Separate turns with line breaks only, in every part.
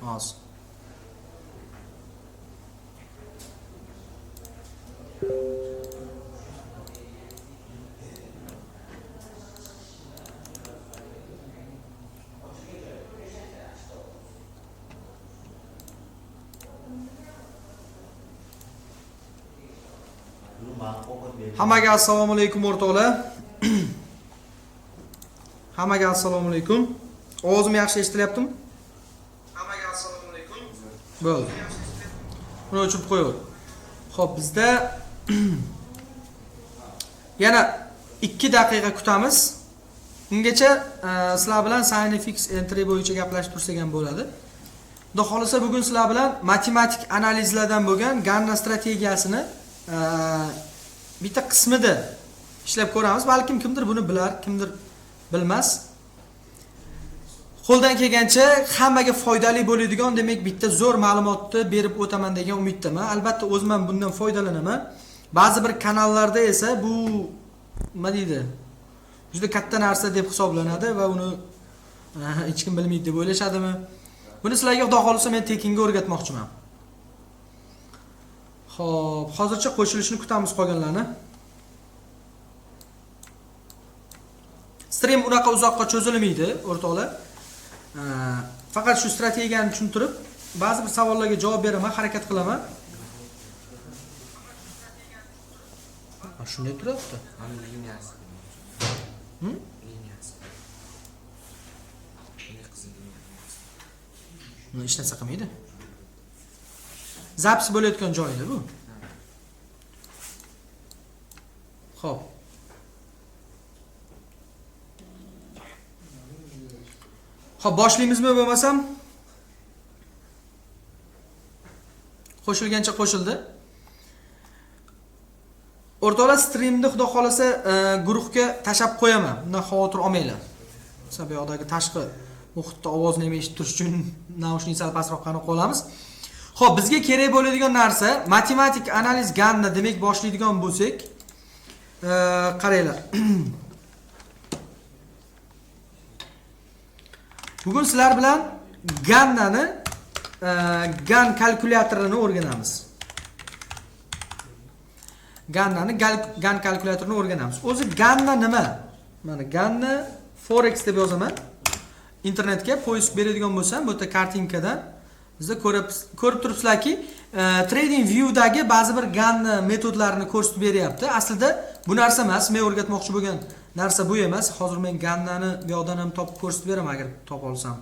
Hozir. Hammaga assalomu alaykum o'rtoqlar. Hammaga assalomu alaykum. Ovozim yaxshi eshitilyaptimi? Hammaga assalomu alaykum. Bo'ldi. Buni o'chirib qo'yaver. Xo'p, bizda yana 2 daqiqa kutamiz. Ungacha sizlar bilan Sinefix entry bo'yicha gaplashib tursak ham bo'ladi. Xudo xolisa bugun sizlar bilan matematik analizlardan bo'lgan Ganna strategiyasini bitta qismida ishlab ko'ramiz. Balkim kimdir buni bilar, kimdir bilmas. Qo'ldan kelgancha hammaga foydali bo'ladigan, demak bitta zo'r ma'lumotni berib o'taman degan umiddaman. Albatta o'zim ham bundan foydalanaman. Ba'zi bir kanallarda esa bu nima deydi? Juda katta narsa deb hisoblanadi va uni hech kim bilmaydi deb o'ylashadimi? Buni sizlarga xudo xolisa men tekinga o'rgatmoqchiman. Xo'p, hozircha qo'shilishni kutamiz qolganlarni. Stream unaqa uzoqqa cho'zilmaydi, o'rtoqlar. Faqat shu strategiyani tushuntirib, ba'zi bir savollarga javob beraman, harakat qilaman. Shunday turibdi.
Liniyasi. Liniyasi.
Buni hech narsa qilmaydi. Zapis bo'layotgan joyida bu. Xo'p. Xo'p, boshlaymizmi bo'lmasam? Qo'shilgancha qo'shildi. O'rtoqlar, streamni xudo xolasa guruhga tashab qo'yaman. Bundan xavotir olmanglar. Masalan, bu yoqdagi tashqi muhitda ovozni ham eshitib turish uchun naushnik sal pastroq qana qo'yamiz. Xo'p, bizga kerak bo'ladigan narsa matematik analiz Ganna demak boshlaydigan bo'lsak, qaranglar. Bugun sizlar bilan Gannani Gan kalkulyatorini o'rganamiz. Gannani Gan kalkulyatorini o'rganamiz. O'zi Ganna nima? Mana Ganna Forex deb yozaman. Internetga poyist beradigan bo'lsam, bu yerda kartinkadan siz ko'rib turibsizlarki, Trading View'dagi ba'zi bir Ganna metodlarini ko'rsatib beryapti. Aslida bu narsa emas, men o'rgatmoqchi bo'lgan narsa bu emas. Hozir men Gannani bu yoqdan ham topib ko'rsatib beraman agar topa olsam.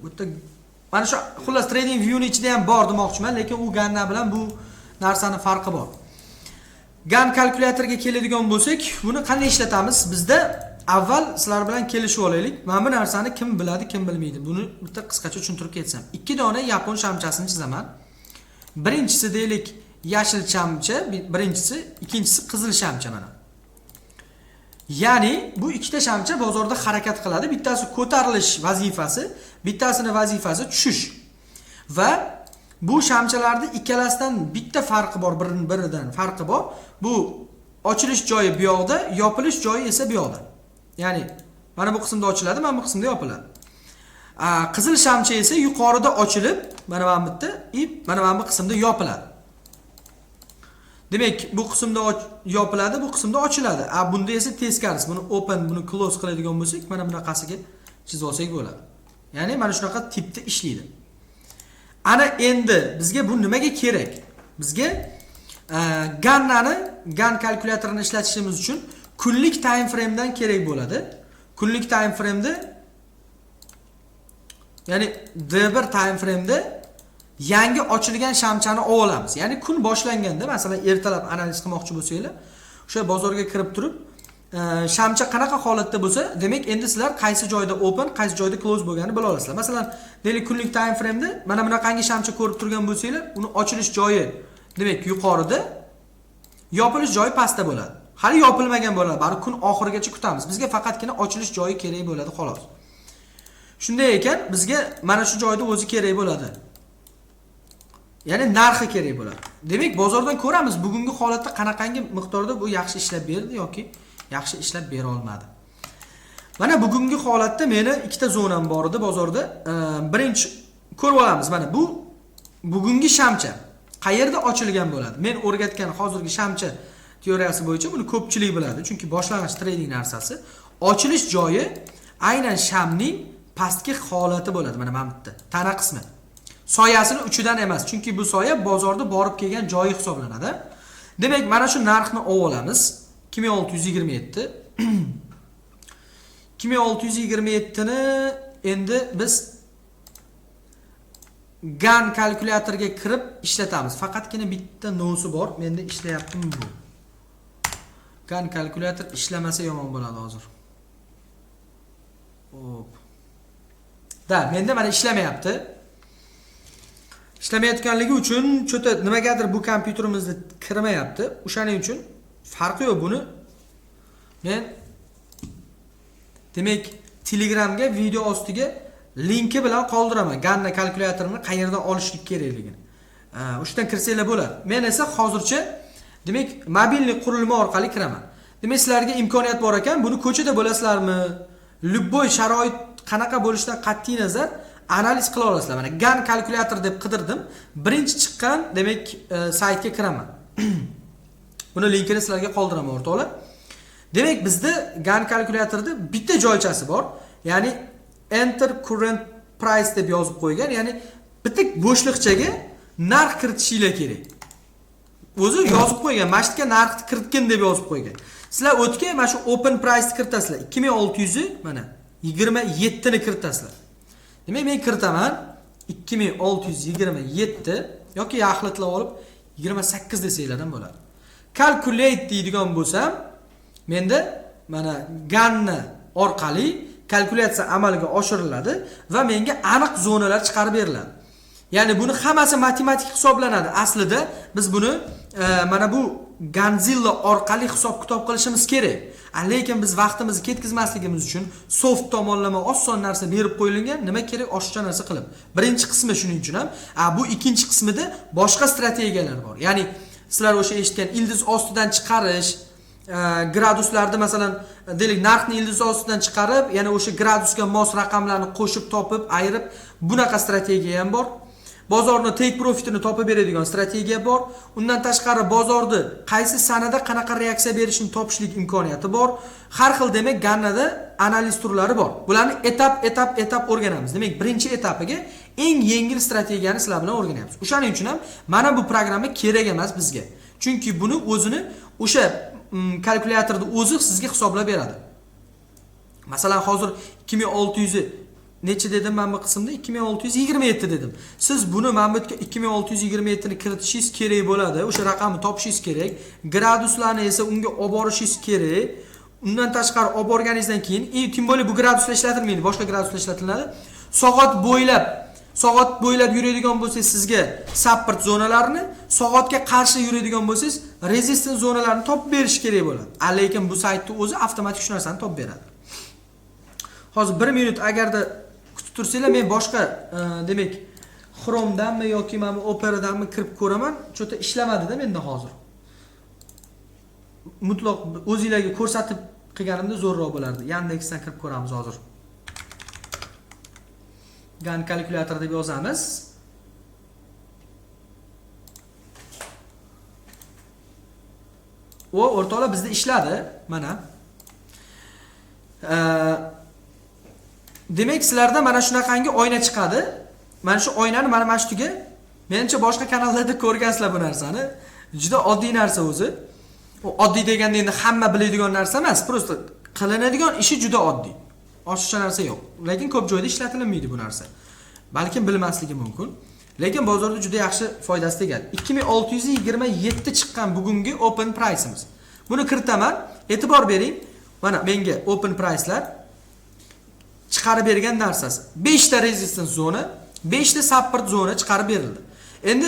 Bu yerda mana shu xullas Trading View'ning ichida ham bor demoqchiman, lekin u Ganna bilan bu narsani farqi bor. Gan kalkulyatoriga keladigan bo'lsak, buni qanday ishlatamiz? Bizda avval sizlar bilan kelishib olaylik. Mana bu narsani kim biladi, kim bilmaydi. Buni bitta qisqacha tushuntirib ketsam. 2 dona yapon shamchasini chizaman. Birinchisi deylik yashil shamcha, birinchisi, ikkinchisi qizil shamcha mana. Ya'ni bu ikkita shamcha bozorda harakat qiladi. Bittasi ko'tarilish vazifasi, bittasini vazifasi tushish. Va bu shamchalarda ikkalasidan bitta farqi bor, biridan farqi bor. Bu ochilish joyi bu yoqda, yopilish joyi esa bu yoqda. Ya'ni mana bu qismda ochiladi, mana bu qismda yopiladi. Qizil shamcha esa yuqorida ochilib, mana bu bitta, mana bu qismda yopiladi. Demak, bu qismda yopiladi, bu qismda ochiladi. Bunda esa teskarisi. Buni open, buni close qiladigan bo'lsak, mana bunaqasiga chizib olsak bo'ladi. Ya'ni mana shunaqa tipda ishlaydi. Ana endi bizga bu nimaga kerak? Bizga Gannani, Gan kalkulyatorini ishlatishimiz uchun kunlik time frame'dan kerak bo'ladi. Kunlik time frame'da, ya'ni D1 time frame'da yangi ochilgan shamchani olamiz. Ya'ni kun boshlanganda, masalan, ertalab analiz qilmoqchi bo'lsanglar, o'sha bozorga kirib turib, shamcha qanaqa holatda bo'lsa, demak endi sizlar qaysi joyda open, qaysi joyda close bo'lganini bila olasizlar. Masalan, deylik kunlik time frame'da mana bunaqangi shamcha ko'rib turgan bo'lsanglar, uni ochilish joyi demak yuqorida, yopilish joyi pastda bo'ladi. Hali yopilmagan bo'ladi. Bari kun oxirigacha kutamiz. Bizga faqatgina ochilish joyi kerak bo'ladi xolos. Shunday ekan, bizga mana shu joyda o'zi kerak bo'ladi. Ya'ni narxi kerak bo'ladi. Demak, bozordan ko'ramiz bugungi holatda qanaqangi miqdorda bu yaxshi ishlab berdi yoki yaxshi ishlab bera olmadi. Mana bugungi holatda meni ikkita zonam bor edi bozorda. Birinchi ko'rib olamiz. Mana bu bugungi shamcha qayerda ochilgan bo'ladi? Men o'rgatgan hozirgi shamcha teoriyasi bo'yicha buni ko'pchilik biladi, chunki boshlang'ich trading narsasi. Ochilish joyi aynan shamning pastki holati bo'ladi. Mana bu yerda tana qismi. Soyasini uchidan emas, chunki bu soya bozorda borib kelgan joyi hisoblanadi. Demak, mana shu narxni olamiz. 2627. 2627 ni endi biz GAN kalkulyatorga kirib ishlatamiz. Faqatgina bitta no'si bor. Menda ishlayaptimi bu? GAN kalkulyator ishlamasa yomon bo'ladi hozir. Hop. Da, menda mana ishlamayapti. Ishlamayotganligi uchun cho'ta nimagadir bu kompyuterimizda kirmayapti. O'shaning uchun farqi yo'q buni. Men demak Telegramga video ostiga linki bilan qoldiraman. GAN kalkulyatorini qayerdan olishlik kerakligini. O'shdan kirsanglar bo'ladi. Men esa hozircha demak mobilniy qurilma orqali kiraman. Demak sizlarga imkoniyat bor ekan, buni ko'chada bo'lasizlarmi? Любой sharoit qanaqa bo'lishidan qat'iy nazar analiz qila olasizlar. Mana GAN kalkulyator deb qidirdim. Birinchi chiqqan demak saytga kiraman. Buni linkini sizlarga qoldiraman o'rtoqlar. Demak bizda GAN kalkulyatorda bitta joychasi bor. Ya'ni enter current price deb yozib qo'ygan. Ya'ni bitta bo'shliqchaga narx kiritishinglar kerak. O'zi yozib qo'ygan. Mana shu yerga narxni kiritgin deb yozib qo'ygan. Sizlar o'tga mana shu open price kiritasizlar. 2600 mana 27 ni kiritasizlar. Demak men kiritaman 2627 yoki yaxlitlab olib 28 desanglardan bo'ladi. Calculate deydigan bo'lsam, menda mana GAN orqali kalkulyatsiya amalga oshiriladi va menga aniq zonalar chiqarib beriladi. Ya'ni buni hammasi matematik hisoblanadi. Aslida biz buni mana bu Ganzilla orqali hisob-kitob qilishimiz kerak. Lekin biz vaqtimizni ketkazmasligimiz uchun soft tomonlama oson narsa berib qo'yilgan, nima kerak oshiqcha narsa qilib. Birinchi qismi shuning uchun ham, bu ikkinchi qismida boshqa strategiyalar bor. Ya'ni sizlar o'sha eshitgan ildiz ostidan chiqarish, graduslarda masalan deylik narxni ildiz ostidan chiqarib, yana o'sha gradusga mos raqamlarni qo'shib topib, ayirib, bunaqa strategiya ham bor. Bozorni take profitini topib beradigan strategiya bor. Undan tashqari bozorda qaysi sanada qanaqa reaksiya berishini topishlik imkoniyati bor. Har xil demak GANda analiz turlari bor. Bularni etap o'rganamiz. Demak, birinchi etapiga eng yengil strategiyani sizlar bilan o'rganamiz. O'shaning uchun ham mana bu programma kerak emas bizga. Chunki buni o'zini o'sha kalkulyatorda o'zi sizga hisoblab beradi. Masalan, hozir 2600 necha dedim men bu qismda 2627 dedim. Siz buni mana bu 2627 ni kiritishingiz kerak bo'ladi. O'sha raqamni topishingiz kerak. Graduslarni esa unga olib borishingiz kerak. Undan tashqari olib borganingizdan keyin, tim bo'li bu graduslar ishlatilmaydi, boshqa graduslar ishlatiladi. Soat bo'ylab yuradigan bo'lsangiz sizga support zonalarini, soatga qarshi yuradigan bo'lsangiz resistance zonalarini topib berish kerak bo'ladi. Lekin bu saytda o'zi avtomatik shu narsani topib beradi. Hozir 1 minut agarda kutib tursanglar, men boshqa demak Chrome'danmi yoki mana Operadanmi kirib ko'raman. Cho'ta ishlamadi-da menda hozir. Mutlaq o'zingizlarga ko'rsatib qilganimda zo'rroq bo'lardi. Yandexdan kirib ko'ramiz hozir. GAN kalkulyator deb yozamiz. O'rtoqlar bizda ishladi. Mana. Demak, sizlarda mana shunaqangi oyna chiqadi. Mana shu oynani mana shu yerga, menimcha boshqa kanallarda ko'rgansizlar bu narsani. Juda oddiy narsa o'zi. U oddiy deganda endi hamma biladigan narsa emas, prosta qilinadigan ishi juda oddiy. Oshiqcha narsa yo'q. Lekin ko'p joyda ishlatilmaydi bu narsa. Balkim bilmasligi mumkin. Lekin bozorda juda yaxshi foydasi tegadi. 2627 chiqqan bugungi open price'imiz. Buni kiritaman. E'tibor bering. Mana menga open price'lar chiqarib bergan narsasi. 5 ta resistance zona, 5 ta support zona chiqarib berildi. Endi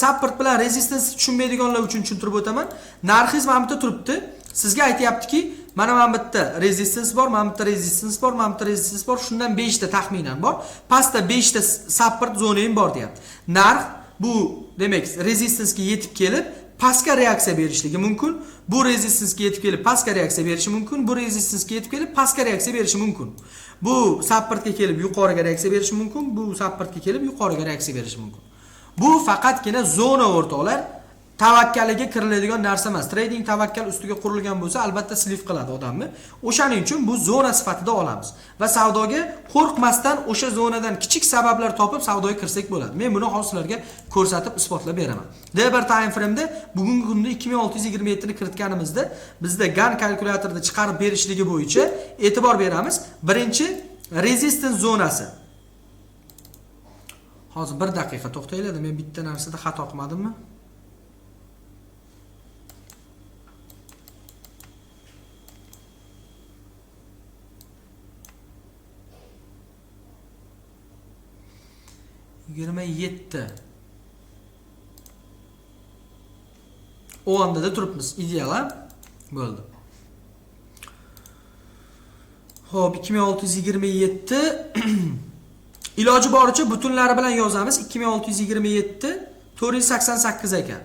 support bilan resistance tushunmaydiganlar uchun tushuntirib o'taman. Narxingiz mana bu yerda turibdi. Sizga aytayaptiki, mana bu yerda resistance bor, mana bu yerda resistance bor, mana bu yerda resistance bor. Shundan 5 ta taxminan bor. Pastda 5 ta support zona ham bor deyapti. Narx bu demak resistance ga yetib kelib pastga reaksiya berishligi mumkin. Bu rezistansga yetib kelib pastga reaksiya berishi mumkin. Bu rezistansga yetib kelib pastga reaksiya berishi mumkin. Bu supportga kelib yuqoriga reaksiya berishi mumkin. Bu supportga kelib yuqoriga reaksiya berishi mumkin. Bu faqatgina zona o'rtoqlar tavakkaliga kiriladigan narsa emas. Trading tavakkal ustiga qurilgan bo'lsa, albatta sliv qiladi odamni. O'shaning uchun bu zona sifatida olamiz va savdoga qo'rqmasdan o'sha zonadan kichik sabablar topib savdoga kirsak bo'ladi. Men buni hozirlarga ko'rsatib isbotlab beraman. D1 time frame'da bugungi kunda 2627 ni kiritganimizda bizda GAN kalkulyatorda chiqarib berishligi bo'yicha e'tibor beramiz. Birinchi resistance zonasi. Hozir 1 daqiqa to'xtanglar, men bitta narsada xato qilmadimmi? Yigirma yetti. O anda da turibmiz. Ideal ha? Bo'ldi. Xo'p, 2627 iloji boricha butunlari bilan yozamiz. 2627 488 ekan.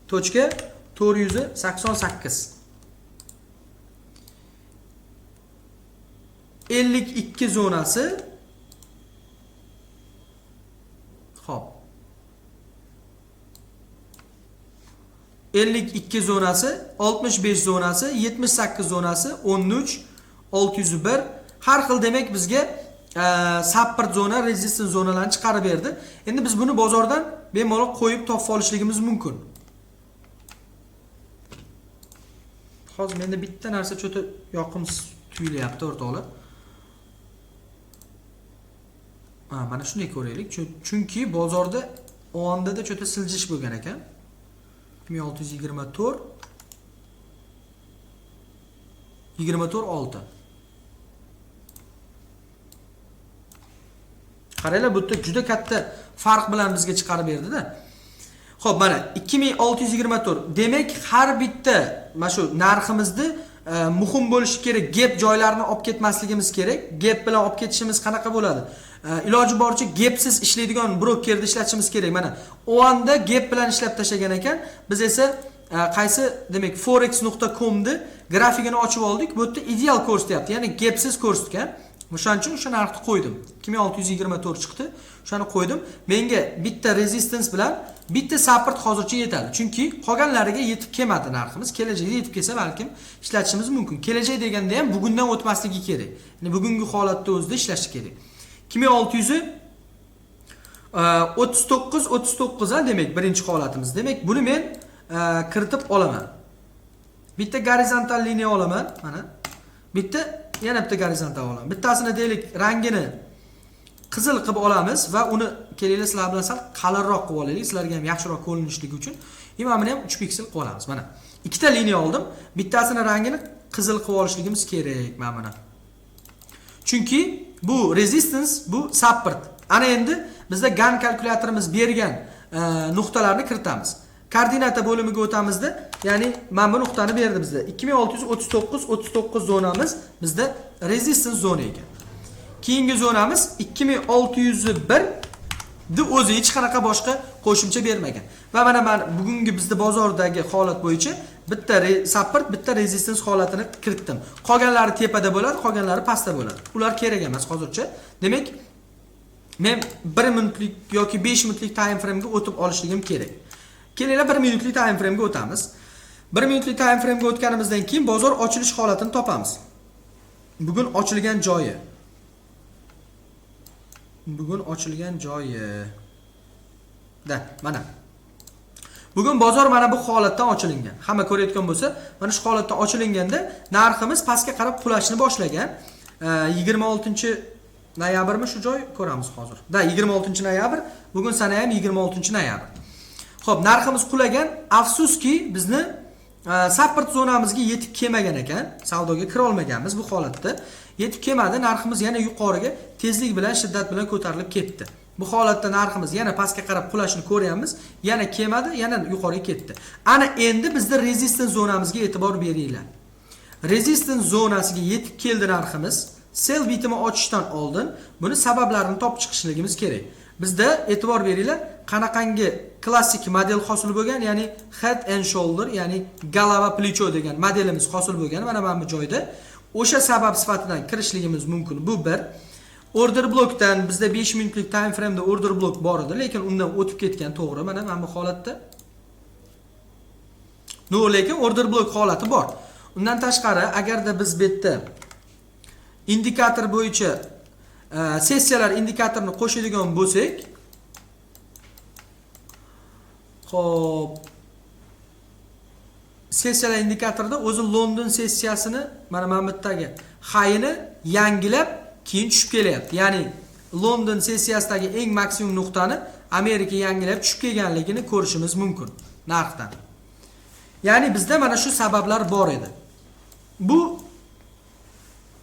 Tochka 488. 52 zonasi. Xo'p. 52 zonasi, 65 zonasi, 78 zonasi, 13, 601 har xil demak bizga support zona, resistance zonalarni chiqarib berdi. Endi biz buni bozordan bemalol qo'yib topib olishligimiz mumkin. Hozir menda bitta narsa cho'ta yoqimsiz tuyulyapti o'rtoqlar. Mana shunday ko'raylik. Chunki bozorda o onda cho'ta siljish bo'lgan ekan. 2624 6. Qaranglar, bu yerda juda katta farq bilan bizga chiqarib berdi-da. Xo'p, mana 2624. Demak, har bitta mana shu narximizni muhim bo'lishi kerak, gap joylarini olib ketmasligimiz kerak. Gap bilan olib ketishimiz qanaqa bo'ladi? Iloji boricha gapsiz ishlaydigan brokerda ishlatishimiz kerak. Mana o anda gap bilan ishlab tashlagan ekan. Biz esa qaysi demak forex.com ni grafikini ochib oldik. Bu yerda ideal ko'rsatyapti, ya'ni gapsiz ko'rsatgan. O'shaning uchun o'sha narxni qo'ydim. 2624 chiqdi. O'shani qo'ydim. Menga bitta resistance bilan bitta support hozircha yetadi. Chunki qolganlariga yetib kelmadi narximiz. Kelajakda yetib kelsa balkim ishlatishimiz mumkin. Kelajak deganda ham bugundan o'tmasligi kerak. Ya'ni bugungi holatda o'zida ishlash kerak. 2639 ha, demak birinchi holatimiz. Demak, buni men kiritib olaman. Bitta gorizontal liniya olaman, mana. Bitta yana bitta gorizontal olaman. Bittasini deylik rangini qizil qilib olamiz va uni kelinglar sizlar bilan sal qalinroq qilib olaylik, sizlarga ham yaxshiroq ko'rinishligi uchun. Mana buni ham 3 piksel qilib olamiz. Mana ikkita liniya oldim. Bittasini rangini qizil qilib olishligimiz kerak mana buni. Chunki bu resistance, bu support. Ana endi bizda GAN kalkulyatorimiz bergan nuqtalarni kiritamiz. Koordinata bo'limiga o'tamizda, ya'ni mana bu nuqtani berdi bizda. 2639 zonamiz bizda resistance zona ekan. Keyingi zonamiz 2601 ni o'zi hech qanaqa boshqa qo'shimcha bermagan. Va mana bugungi bizda bozordagi holat bo'yicha bitta support, bitta resistance holatini kiritdim. Qolganlari tepada bo'ladi, qolganlari pastda bo'ladi. Ular kerak emas hozircha. Demak, men 1 minutlik yoki 5 minutlik time frame ga o'tib olishligim kerak. Kelinglar 1 minutlik time frame ga o'tamiz. 1 minutlik time frame ga o'tganimizdan keyin bozor ochilish holatini topamiz. Bugun ochilgan joyi. Mana. Bugun bozor mana bu holatdan ochilingan. Hamma ko'rayotgan bo'lsa, mana shu holatdan ochilganda narximiz pastga qarab qulashni boshlagan. 26-noyabrmi shu joy ko'ramiz hozir. 26-noyabr. Bugun sana ham 26-noyabr. Xo'p, narximiz qulagan. Afsuski bizni support zonamizga yetib kelmagan ekan. Savdoga kira olmaganmiz bu holatda. Yetib kelmadi, narximiz yana yuqoriga tezlik bilan, shiddat bilan ko'tarilib ketdi. Bu holatda narximiz yana pastga qarab qulashni ko'ryapmiz. Yana kelmadi, yana yuqoriga ketdi. Ana endi bizda resistance zonamizga e'tibor beringlar. Resistance zonasiga yetib keldi narximiz. Sell bitimi ochishdan oldin buni sabablarini topib chiqishligimiz kerak. Bizda e'tibor beringlar, qanaqangi klassik model hosil bo'lgan, ya'ni head and shoulder, ya'ni galava плечо degan modelimiz hosil bo'lgan mana bu joyda. O'sha sabab sifatida kirishligimiz mumkin. Bu bir. Order blokdan bizda 5 minutlik time frame da order blok bor edi, lekin undan o'tib ketgan, to'g'ri. Mana bu holatda. No, lekin order blok holati bor. Undan tashqari, agarda biz bu yerda indikator bo'yicha sessiyalar indikatorini qo'shadigan bo'lsak, xo'p, sessiyalar indikatorida o'zi London sessiyasini mana bu yerdagi high'ini yangilab keyin tushib kelyapti. Ya'ni London sessiyasidagi eng maksimum nuqtani Amerika yangilab tushib kelganligini ko'rishimiz mumkin narxdan. Ya'ni bizda mana shu sabablar bor edi. Bu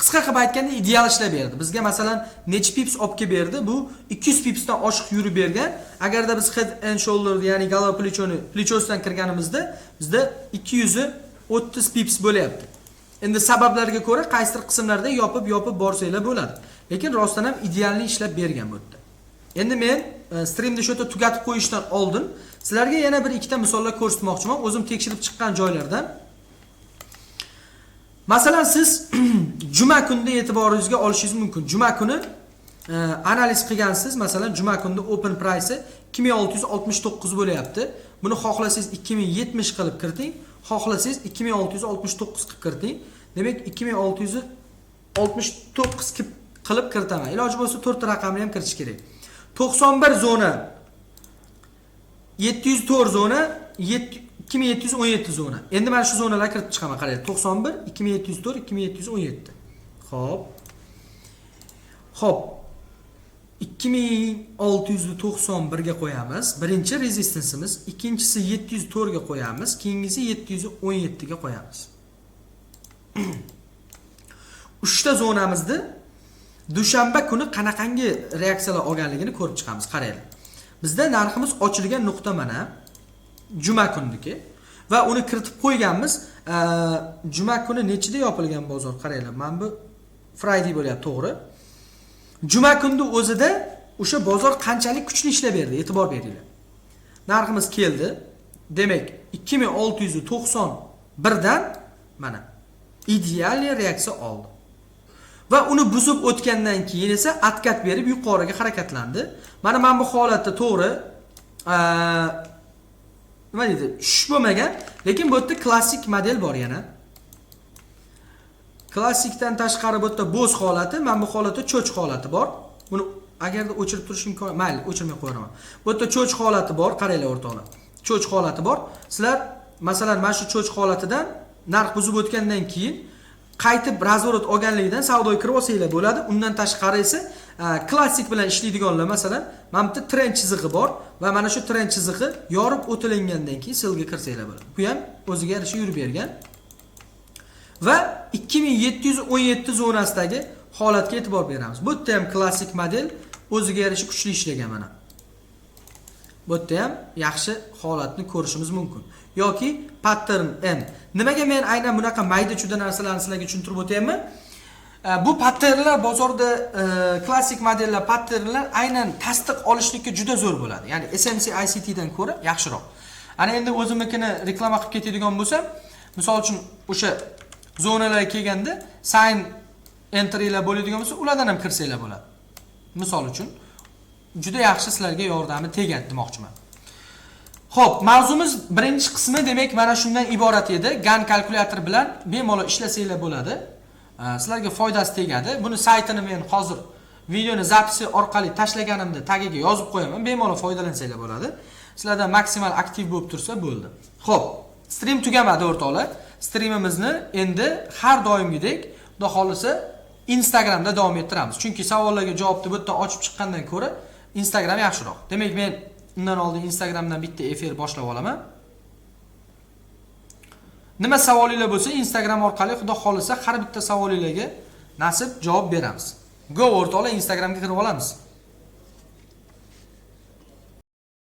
qisqa qilib aytganda ideal ishlab berdi. Bizga masalan necha pips olib kelib berdi? Bu 200 pipsdan oshiq yurib bergan. Agarda biz head and shoulder, ya'ni galava plechosidan kirganimizda bizda 230 pips bo'lyapti. Endi sabablarga ko'ra qaysidir qismlarda yopib borsanglar bo'ladi. Lekin rostdan ham idealni ishlab bergan bu yerda. Endi men streamni shu yerda tugatib qo'yishdan oldin sizlarga yana bir ikkita misollar ko'rsatmoqchiman, o'zim tekshirib chiqqan joylardan. Masalan, siz juma kunida e'tiboringizga olishingiz mumkin. Juma kuni analiz qilgansiz, masalan, juma kunida open price 2669 bo'lyapti. Buni xohlasangiz 2070 qilib kiriting, xohlasangiz 2669 qilib kiriting. Demak, 2669 qilib kiritaman. Iloji bo'lsa 4 ta raqamni ham kiritish kerak. 91 zona, 704 zona, 2717 zona. Endi mana shu zonalarga kiritib chiqaman, qarang. 91, 2704, 2717. Xo'p. 2691 ga qo'yamiz. Birinchi rezistansimiz, ikkinchisi 704 ga qo'yamiz, keyingisi 717 ga qo'yamiz. Uchta zonamizda dushanba kuni qanaqangi reaksiyalar olganligini ko'rib chiqamiz, qaranglar. Bizda narximiz ochilgan nuqta mana juma kuniki va uni kiritib qo'yganmiz. Juma kuni nechida yopilgan bozor, qaranglar. Mana bu Friday bo'lyapti, to'g'ri? Juma kunda o'zida o'sha bozor qanchalik kuchli ishlab berdi, e'tibor beringlar. Narximiz keldi. Demak, 2691 dan mana ideal reaksiya oldi. Va uni buzib o'tgandan keyin esa atkat berib yuqoriga harakatlandi. Mana bu holatda to'g'ri nima deydi? Tush bo'lmagan, lekin bu yerda klassik model bor yana. Klassikdan tashqari bu yerda bo'z holati, mana bu holatda cho'ch holati bor. Buni agarda o'chirib turish imkon, mayli, o'chirmay qo'yaman. Bu yerda cho'ch holati bor, qaranglar o'rtoqlar. Cho'ch holati bor. Sizlar masalan mana shu cho'ch holatidan narx buzib o'tgandan keyin qaytib razvorot olganligidan savdoga kirib olsanglar bo'ladi. Undan tashqari esa klassik bilan ishlaydiganlar masalan mana bu trend chizig'i bor va mana shu trend chizig'i yorib o'tilingandan keyin selga kirsanglar bo'ladi. Bu ham o'ziga yarasha yurib bergan. Va 2717 zonasidagi holatga e'tibor beramiz. Bu yerda ham klassik model o'ziga yarasha kuchli ishlagan mana. Bu yerda ham yaxshi holatni ko'rishimiz mumkin. Yoki pattern M. Nimaga men aynan bunaqa mayda-chuda narsalarni sizlarga tushuntirib o'tayapman? Bu patternlar bozorda klassik modellar, patternlar aynan tasdiq olishlikka juda zo'r bo'ladi. Ya'ni SMC ICT dan ko'ra yaxshiroq. Ana endi o'zimnikini reklama qilib ketadigan bo'lsam, misol uchun o'sha zonalarga kelganda sign entrylar bo'ladigan bo'lsa, ulardan ham kirsanglar bo'ladi. Misol uchun juda yaxshi sizlarga yordami tegadi demoqchiman. Xo'p, mavzumiz birinchi qismi demak mana shundan iborat edi. GAN kalkulyator bilan bemalol ishlasanglar bo'ladi. Sizlarga foydasi tegadi. Buni saytini men hozir videoni zapisi orqali tashlaganimda tagiga yozib qo'yaman. Bemalol foydalansanglar bo'ladi. Sizlardan maksimal aktiv bo'lib tursa bo'ldi. Xo'p, stream tugamadi o'rtoqlar. Streamimizni endi har doimgidek, xudo xolisa Instagramda davom ettiramiz. Chunki savollarga javobni bu yerdan ochib chiqqandan ko'ra Instagram yaxshiroq. Demak, men undan oldin Instagramdan bitta efir boshlab olaman. Nima savolinglar bo'lsa, Instagram orqali xudo xolisa har bitta savolinglarga nasib javob beramiz. Go o'rtoqlar, Instagramga kirib olamiz.